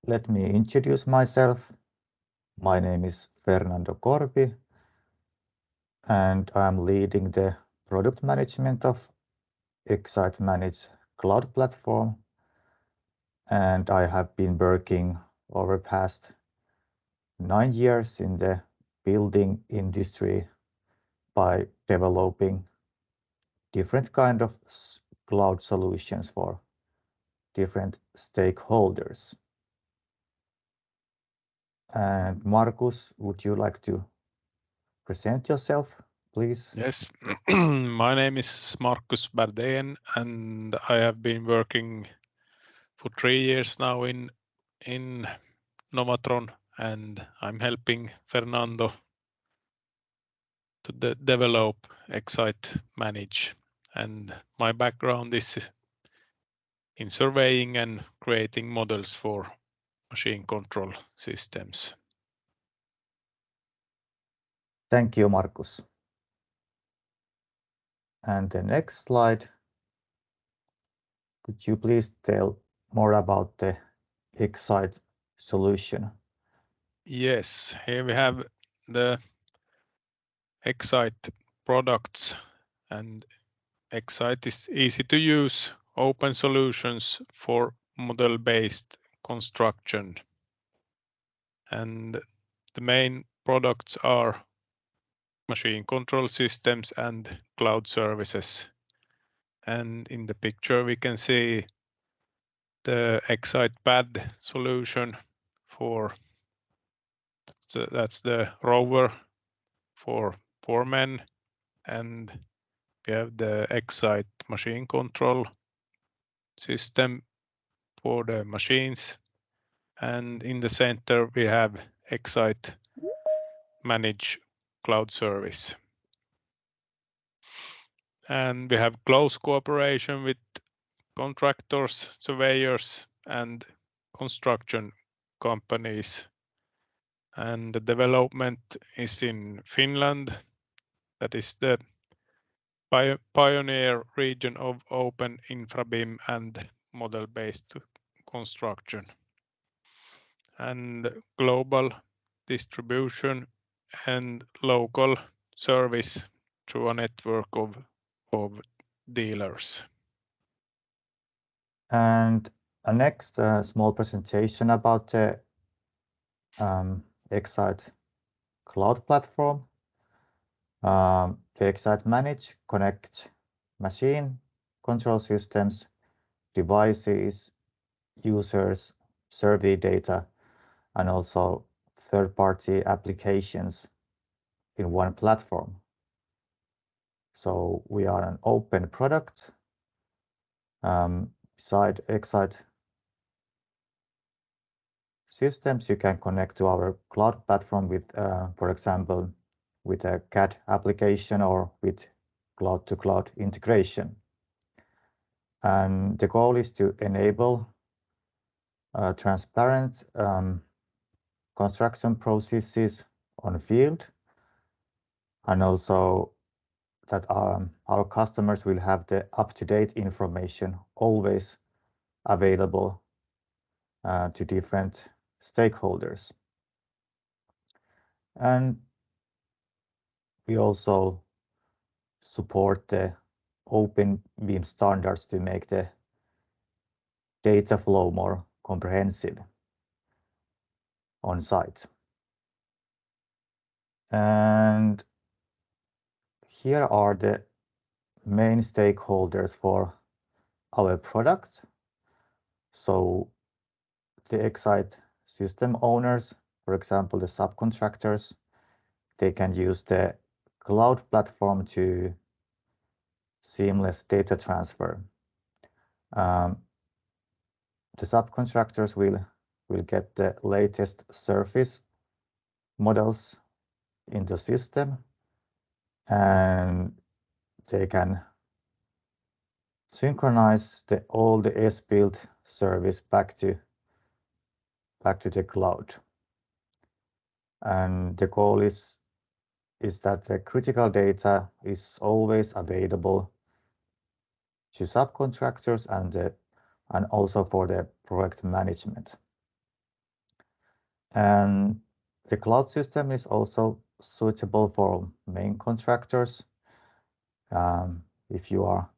let me introduce myself. My name is Fernando Korpi, and I'm leading the product management of Xsite MANAGE cloud platform. And I have been working over past 9 years in the building industry by developing different kind of cloud solutions for different stakeholders. And Marcus, would you like to present yourself, please? Yes, my name is Marcus Bärdén, and I have been working for 3 years now in Novatron, and I'm helping Fernando to develop Xsite Manage. And my background is in surveying and creating models for machine control systems. Thank you, Marcus. And the next slide, could you please tell more about the Xsite solution? Yes, here we have the Xsite products, and Xsite is easy to use open solutions for model-based construction. And the main products are machine control systems and cloud services. And in the picture we can see the Xsite pad solution that's the rover for 4 men, and we have the Xsite machine control system for the machines, and in the center we have Xsite Manage cloud service. And we have close cooperation with contractors, surveyors, and construction companies. And the development is in Finland. That is the pioneer region of open infra BIM and model-based construction. And global distribution and local service through a network of dealers. And a next small presentation about the Xsite cloud platform. The Xsite Manage connects machine control systems, devices, users, survey data, and also third-party applications in one platform. So we are an open product. Beside Xsite systems, you can connect to our cloud platform with, for example, with a CAD application or with cloud-to-cloud integration. And the goal is to enable transparent construction processes on field, and also that our customers will have the up-to-date information always available to different stakeholders. And we also support the open BIM standards to make the data flow more comprehensive on site. And here are the main stakeholders for our product. So the Xsite system owners, for example, the subcontractors, they can use the cloud platform to seamless data transfer. The subcontractors will get the latest surface models in the system, and they can synchronize all the as-built service back to the cloud. And the goal is that the critical data is always available to subcontractors and also for the project management. And the cloud system is also suitable for main contractors. If you are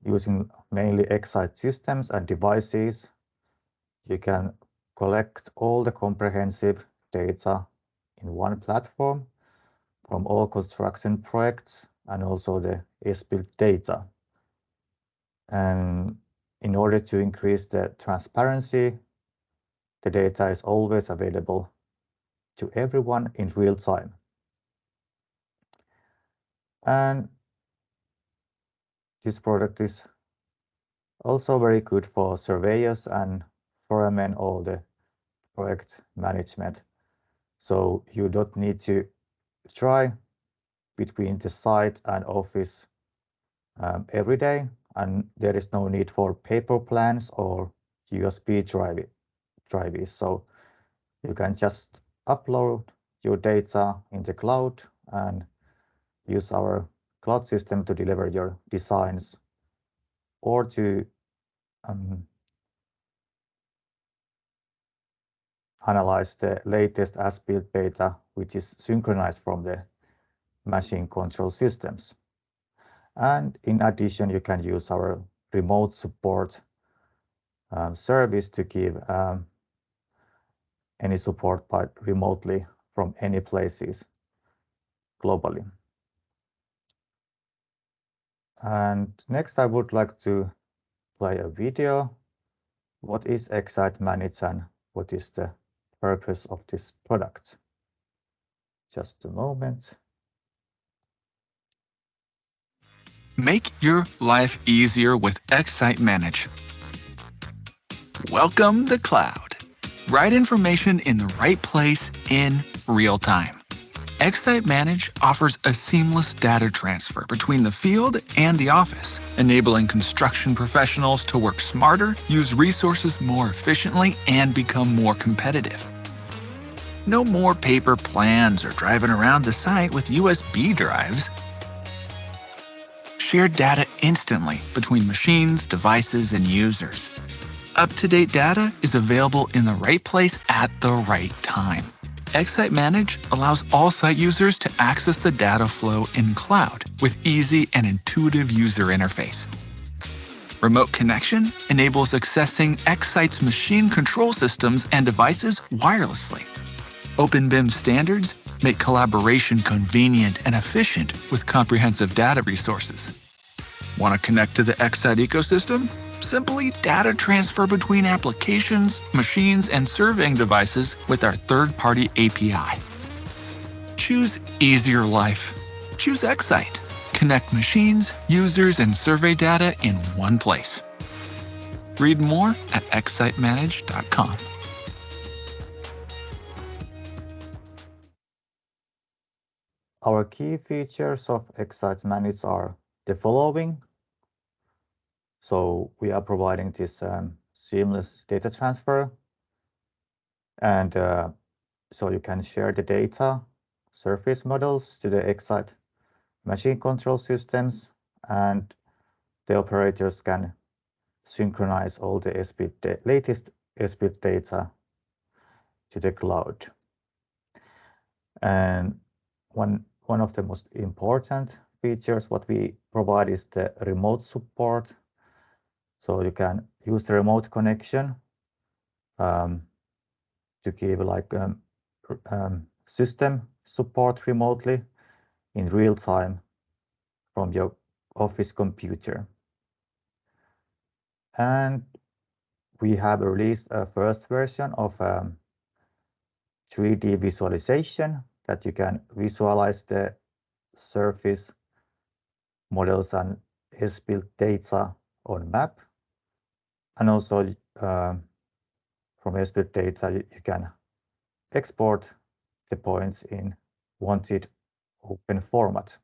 using mainly Xsite systems and devices, you can collect all the comprehensive data in one platform from all construction projects and also the as-built data. And in order to increase the transparency, the data is always available to everyone in real time. And this product is also very good for surveyors and foremen or the project management. So you don't need to try between the site and office every day, and there is no need for paper plans or USB drives. So you can just upload your data in the cloud and use our cloud system to deliver your designs or to analyze the latest as-built data, which is synchronized from the machine control systems. And in addition, you can use our remote support service to give any support by remotely from any places globally. And next, I would like to play a video. What is Xsite Manage and what is the purpose of this product? Just a moment. Make your life easier with Xsite Manage. Welcome the cloud. Right information in the right place in real time. Xsite Manage offers a seamless data transfer between the field and the office, enabling construction professionals to work smarter, use resources more efficiently, and become more competitive. No more paper plans or driving around the site with USB drives. Share data instantly between machines, devices, and users. Up-to-date data is available in the right place at the right time. Xsite Manage allows all site users to access the data flow in cloud with easy and intuitive user interface. Remote connection enables accessing Xsite's machine control systems and devices wirelessly. OpenBIM standards make collaboration convenient and efficient with comprehensive data resources. Want to connect to the Xsite ecosystem? Simply data transfer between applications, machines, and surveying devices with our third-party API. Choose easier life. Choose Xsite. Connect machines, users, and survey data in one place. Read more at xsitemanage.com. Our key features of Xsite Manage are the following. So we are providing this seamless data transfer, and so you can share the data, surface models to the Xsite machine control systems, and the operators can synchronize all the latest as-built data to the cloud. And one of the most important features what we provide is the remote support. So you can use the remote connection to give like system support remotely in real time from your office computer. And we have released a first version of 3D visualization that you can visualize the surface models and as-built data on map. And also from as-built data, you can export the points in wanted open format.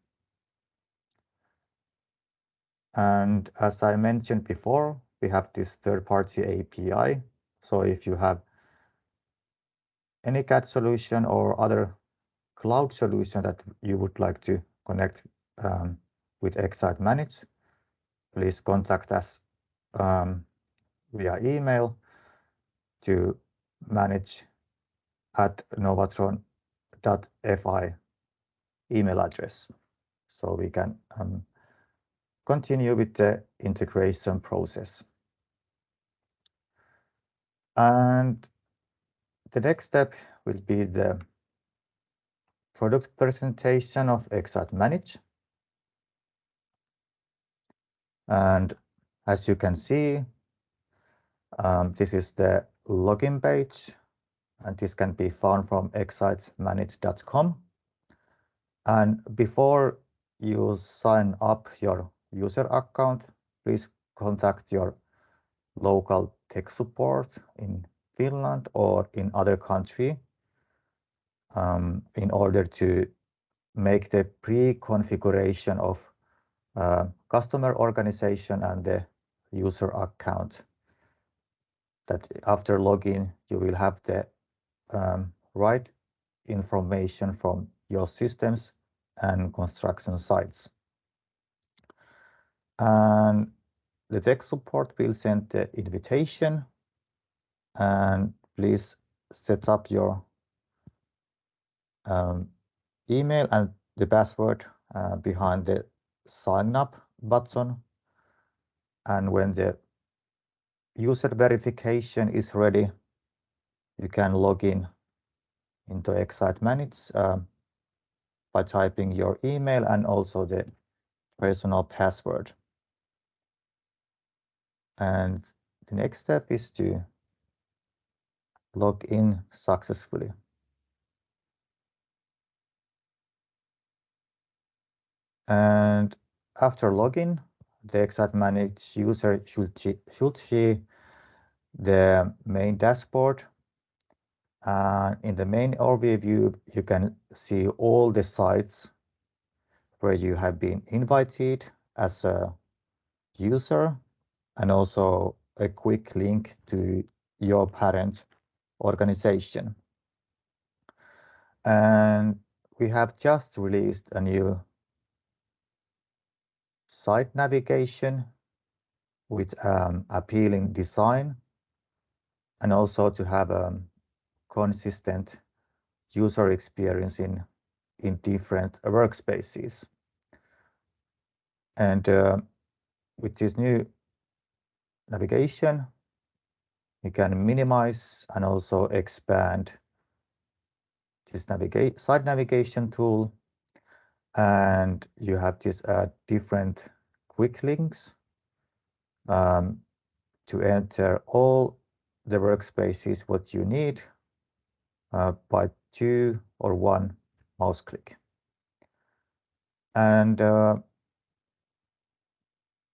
And as I mentioned before, we have this third-party API. So if you have any CAD solution or other cloud solution that you would like to connect with Xsite Manage, please contact us via email to manage novatron.fi email address. So we can continue with the integration process. And the next step will be the product presentation of Xsite Manage. And as you can see, this is the login page, and this can be found from xsitemanage.com. And before you sign up your user account, please contact your local tech support in Finland or in other country in order to make the pre-configuration of customer organization and the user account. That after login, you will have the right information from your systems and construction sites. And the tech support will send the invitation, and please set up your email and the password behind the sign up button. And when the user verification is ready, you can log in into Xsite Manage by typing your email and also the personal password. And the next step is to log in successfully. And after login, the Xsite Manage user should see the main dashboard. In the main overview, you can see all the sites where you have been invited as a user, and also a quick link to your parent organization. And we have just released a new site navigation with appealing design, and also to have a consistent user experience in different workspaces. And with this new navigation, you can minimize and also expand this site navigation tool, and you have these different quick links to enter all the workspaces what you need by 2 or 1 mouse click. And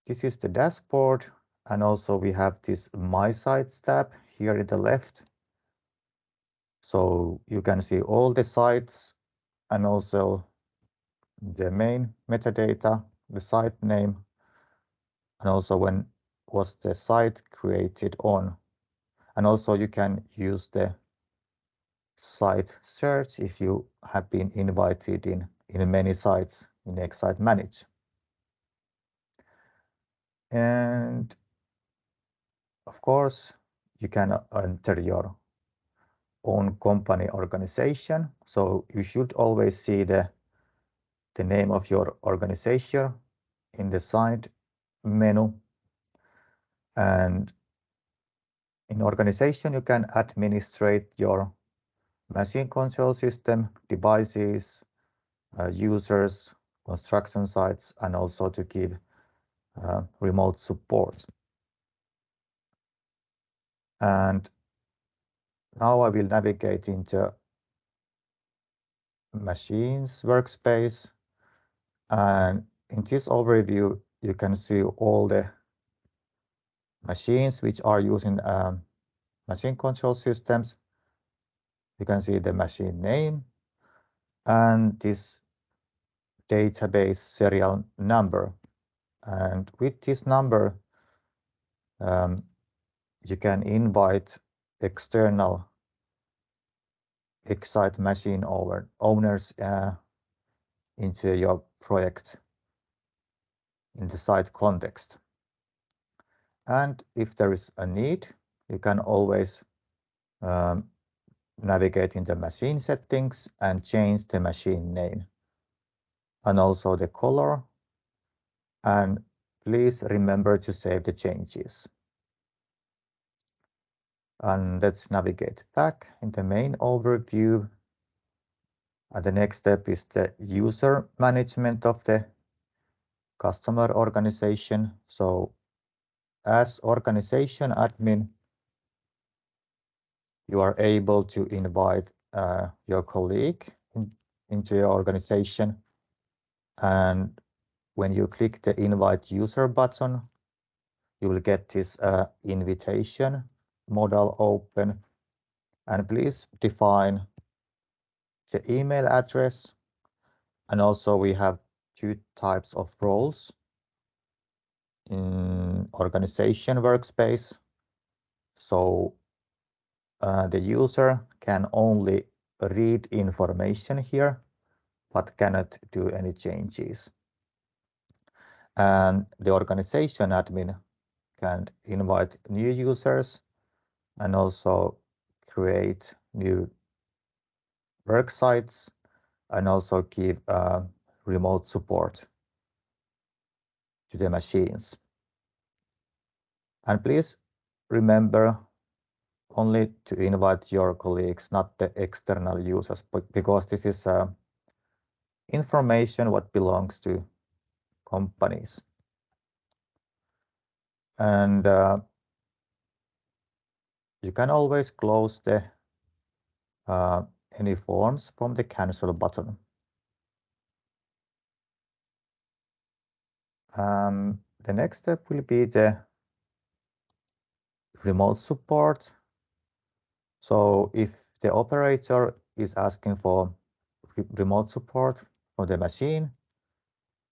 this is the dashboard, and also we have this My Sites tab here in the left. So you can see all the sites and also the main metadata, the site name, and also when was the site created on. And also you can use the site search if you have been invited in many sites in Xsite Manage. And of course, you can enter your own company organization. So you should always see the name of your organization in the side menu. And in organization, you can administrate your machine control system, devices, users, construction sites, and also to give remote support. And now I will navigate into machines workspace, and in this overview you can see all the machines which are using machine control systems. You can see the machine name and this database serial number, and with this number you can invite external Xsite machine owners into your project in the site context. And if there is a need, you can always navigate in the machine settings and change the machine name and also the color. And please remember to save the changes. And let's navigate back in the main overview. And the next step is the user management of the customer organization. So as organization admin, you are able to invite your colleague into your organization. And when you click the invite user button, you will get this invitation modal open. And please define the email address. And also we have two types of roles in organization workspace. So the user can only read information here, but cannot do any changes. And the organization admin can invite new users and also create new work sites and also give remote support to the machines. And please remember only to invite your colleagues, not the external users, because this is information what belongs to companies. And you can always close the any forms from the cancel button. The next step will be the remote support. So if the operator is asking for remote support for the machine,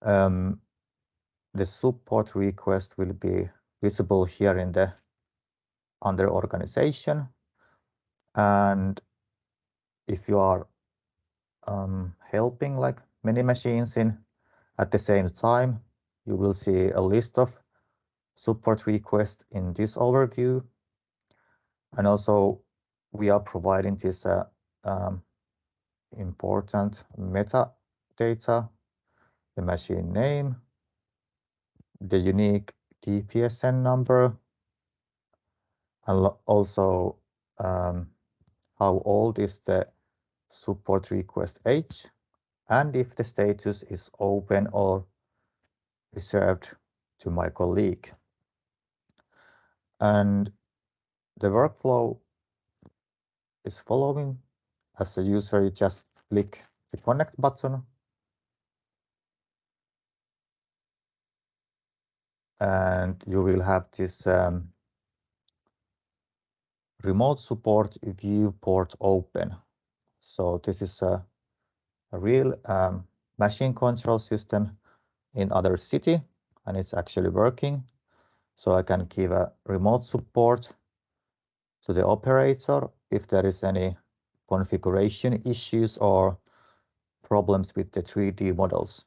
the support request will be visible here in the under organization. And if you are helping like many machines in at the same time, you will see a list of support requests in this overview. And also we are providing this important metadata, the machine name, the unique DPSN number, and also how old is the support request age, and if the status is open or reserved to my colleague. And the workflow is following. As a user, you just click the connect button and you will have this remote support viewport open. So this is a real machine control system in other city, and it's actually working. So I can give a remote support to the operator if there is any configuration issues or problems with the 3D models.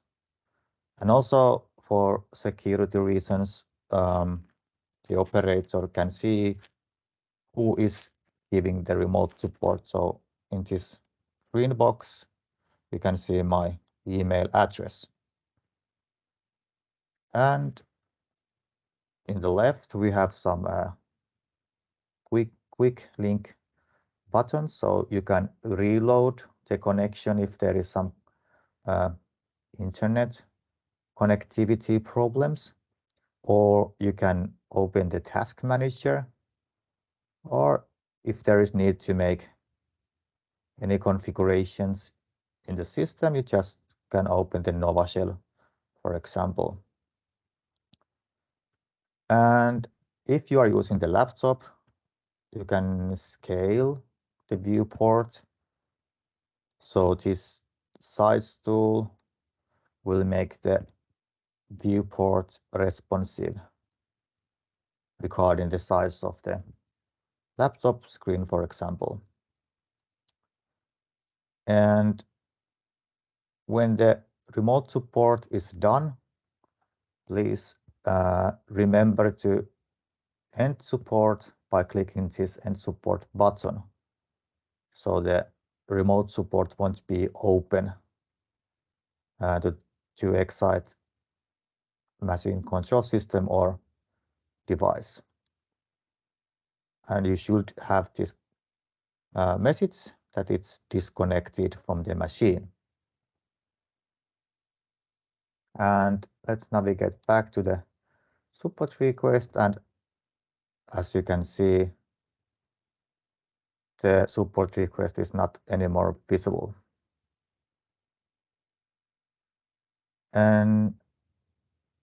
And also for security reasons, the operator can see who is giving the remote support. So in this green box, you can see my email address. And in the left, we have some quick link buttons, so you can reload the connection if there is some internet connectivity problems, or you can open the task manager, or if there is need to make any configurations in the system, you just can open the Nova Shell, for example. And if you are using the laptop, you can scale the viewport. So this size tool will make the viewport responsive regarding the size of the laptop screen, for example. And when the remote support is done, please remember to end support by clicking this end support button. so the remote support won't be open to Xsite machine control system or device. And you should have this message that it's disconnected from the machine. And let's navigate back to the support request, and as you can see, the support request is not anymore visible. And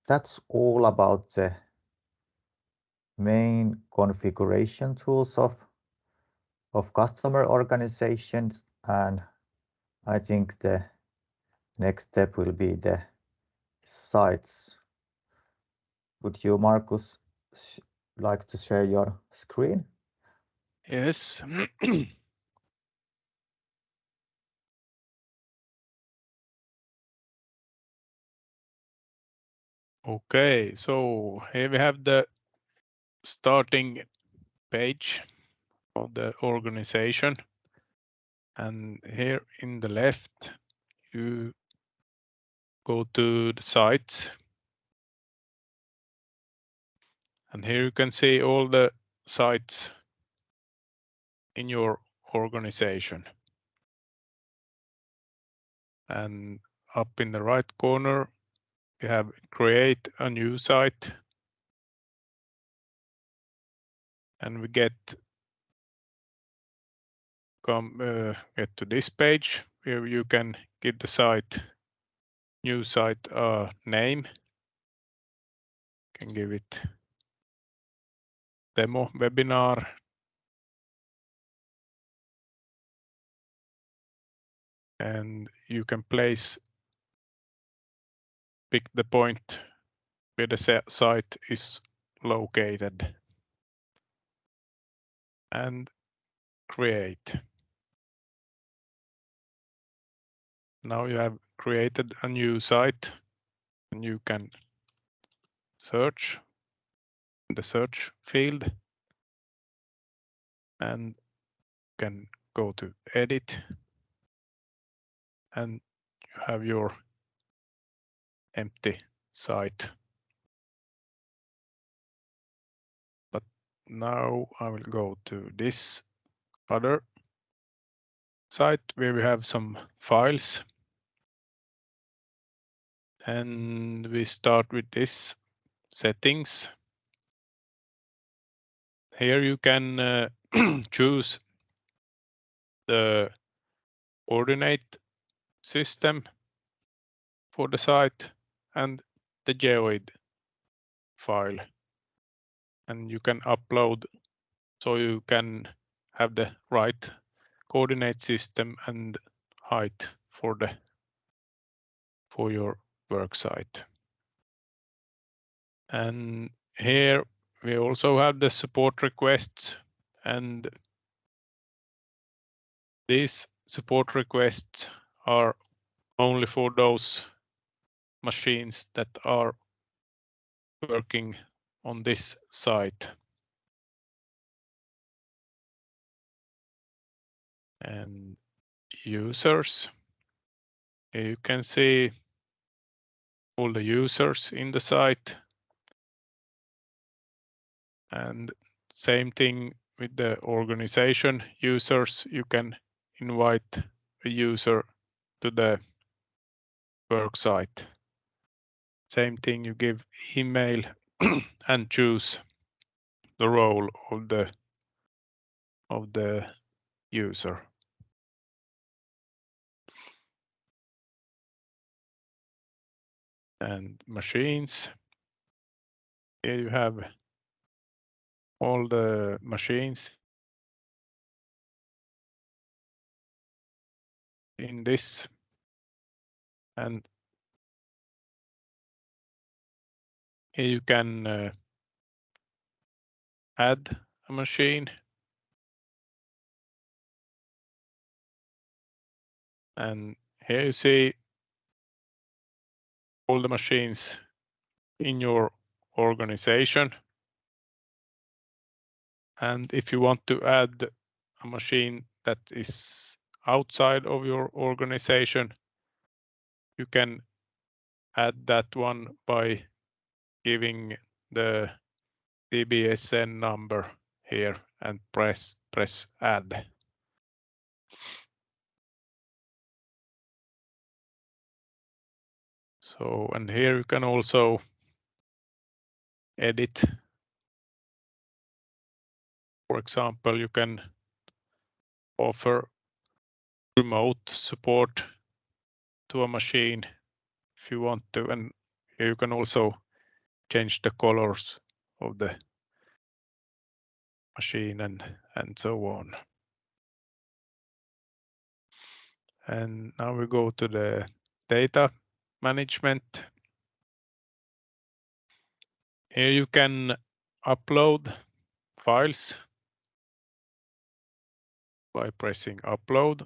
that's all about the main configuration tools of customer organizations. And I think the next step will be the sites. Would you, Marcus, like to share your screen? Yes. Okay, so here we have the starting page of the organization. And here in the left, you go to the sites. And here you can see all the sites in your organization. And up in the right corner, you have create a new site. And we get to this page where you can give the site, new site, a name. Can give it demo webinar. And you can pick the point where the site is located and create. Now you have created a new site, and you can search in the search field and can go to edit, and you have your empty site. But now I will go to this other site where we have some files. And we start with this settings. Here you can choose the coordinate system for the site and the geoid file. And you can upload, so you can have the right coordinate system and height for your work site. And here we also have the support requests, and these support requests are only for those machines that are working on this site. And users, you can see all the users in the site. And same thing with the organization users. You can invite a user to the work site. Same thing, you give email and choose the role of the user. And machines, here you have all the machines in this, and here you can add a machine, and here you see all the machines in your organization. And if you want to add a machine that is outside of your organization, you can add that one by giving the DBSN number here and press add. So, and here you can also edit. For example, you can offer remote support to a machine if you want to, and here you can also change the colors of the machine and so on. And now we go to the data management. Here you can upload files by pressing upload,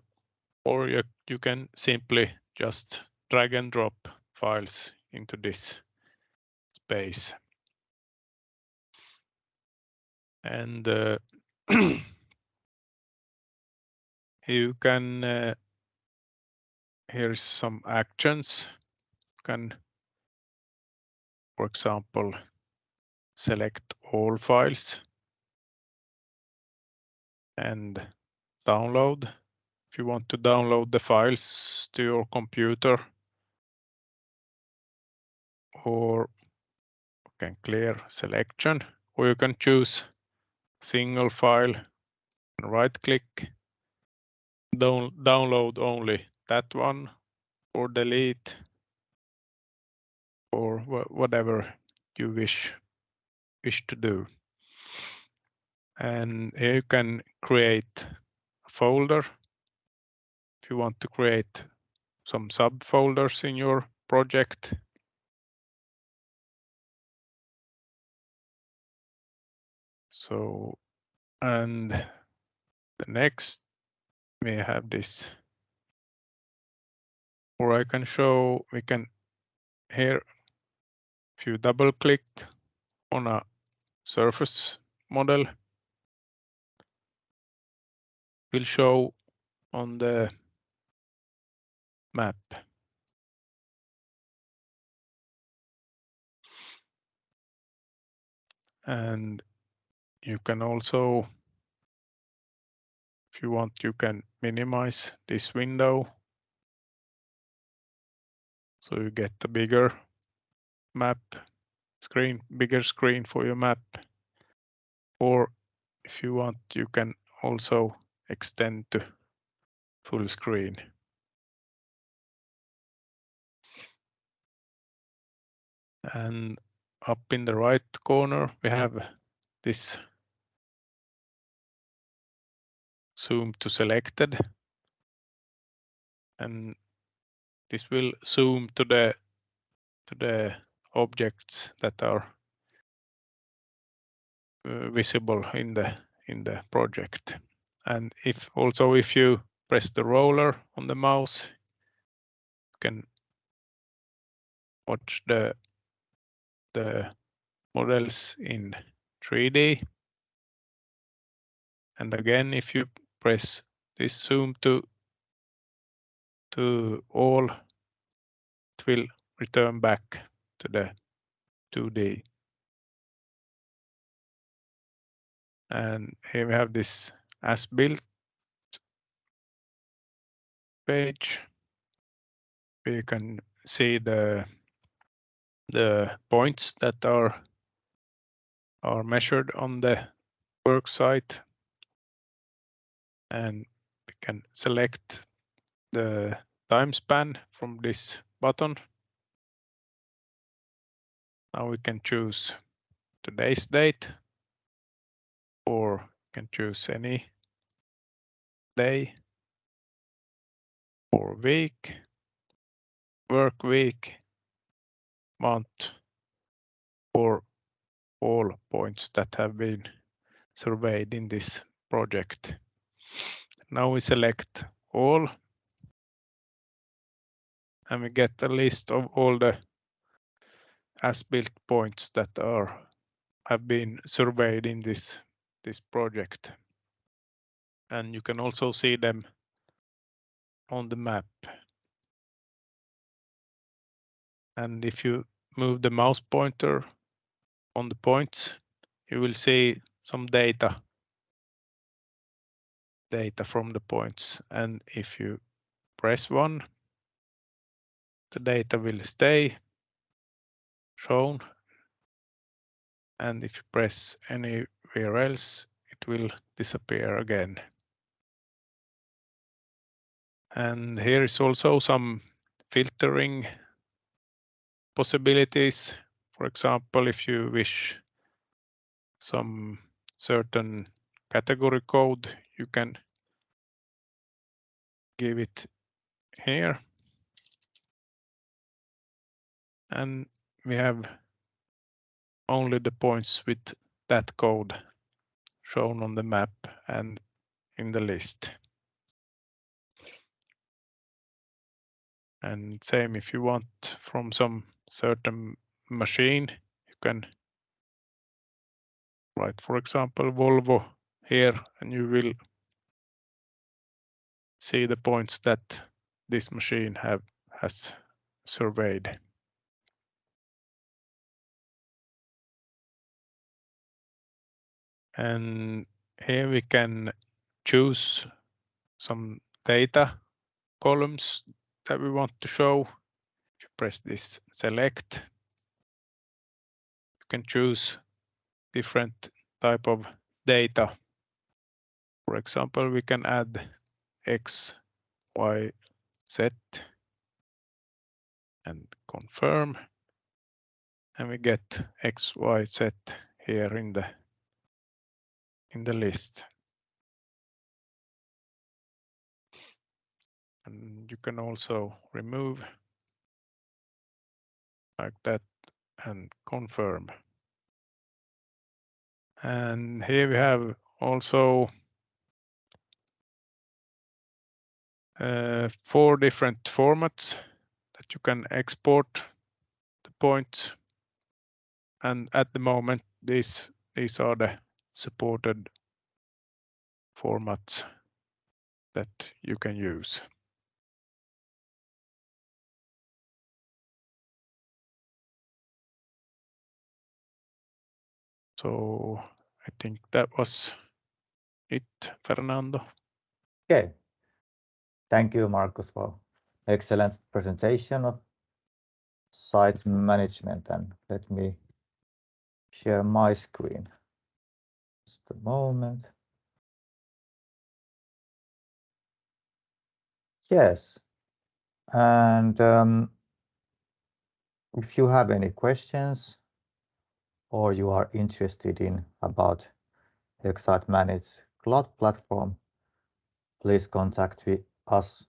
or you can simply just drag and drop files into this space. And you can, here's some actions. You can, for example, select all files and download. If you want to download the files to your computer, or you can clear selection, or you can choose single file and right click, download only that one, or delete, or whatever you wish to do. And here you can create a folder if you want to create some subfolders in your project. So, and the next we have this, or I can show, we can here, if you double click on a surface model, will show on the map. And you can also, if you want, you can minimize this window so you get a bigger map screen, bigger screen for your map. Or if you want, you can also extend to full screen. And up in the right corner, we have this zoom to selected, and this will zoom to the objects that are visible in the project. And if you press the roller on the mouse, you can watch the models in 3D. And again, if you press this zoom to all, it will return back to the 2D. And here we have this as built page. We can see the points that are measured on the work site, and we can select the time span from this button. Now we can choose today's date, or can choose any day or week, work week, month, or all points that have been surveyed in this project. Now we select all, and we get a list of all the as-built points that have been surveyed in this project. and you can also see them on the map. And if you move the mouse pointer on the points, you will see some data from the points. And if you press one, the data will stay shown. And if you press anywhere else, it will disappear again. And here is also some filtering possibilities. For example, if you wish some certain category code, you can give it here. And we have only the points with that code shown on the map and in the list. And same if you want from some certain machine, you can write, for example, Volvo here, and you will see the points that this machine has surveyed. And here we can choose some data columns that we want to show. If you press this select, you can choose different type of data. For example, we can add X, Y, Z and confirm. And we get X, Y, Z here in the list. And you can also remove like that and confirm. And here we have also 4 different formats that you can export the points. And at the moment, these are the supported formats that you can use. So I think that was it, Fernando. Okay. Thank you, Marcus, for excellent presentation of site management. And let me share my screen. Just a moment. Yes. And if you have any questions or you are interested in about Xsite Manage cloud platform, please contact us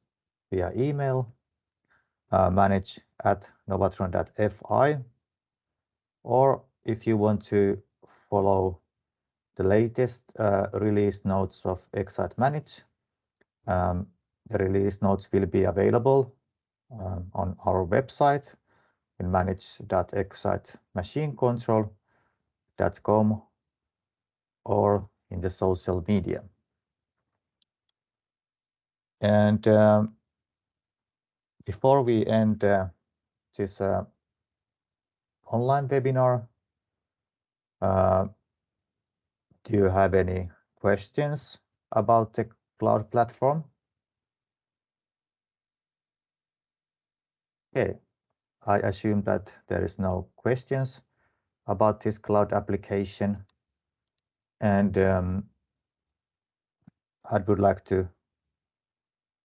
via email manage@novatron.fi, or if you want to follow the latest release notes of Xsite Manage, the release notes will be available on our website in manage.xsitemachinecontrol.com or in the social media. And before we end this online webinar, do you have any questions about the cloud platform? Okay, I assume that there is no questions about this cloud application. And I would like to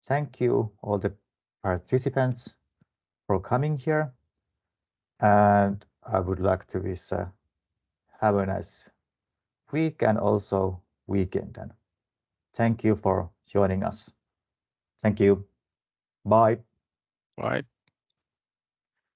thank you, all the participants, for coming here. And I would like to wish have a nice week and also weekend. And thank you for joining us. Thank you. Bye. Right.